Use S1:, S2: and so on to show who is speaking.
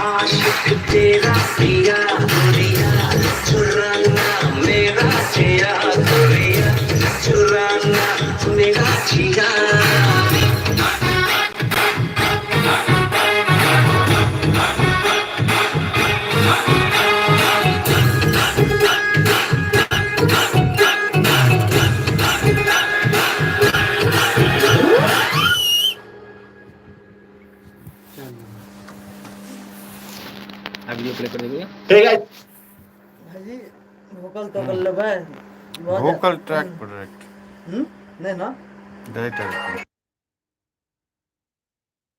S1: आशिक तेरा पिया गोरिया चुराना मेरा जिया गोरिया चुराना मेरा जिया
S2: वीडियो प्ले कर देंगे।
S1: ठीक है
S3: भाई वोकल तो कर ले भाई
S4: वोकल ट्रैक प्रोडक्ट
S3: नहीं ना
S4: डायरेक्टर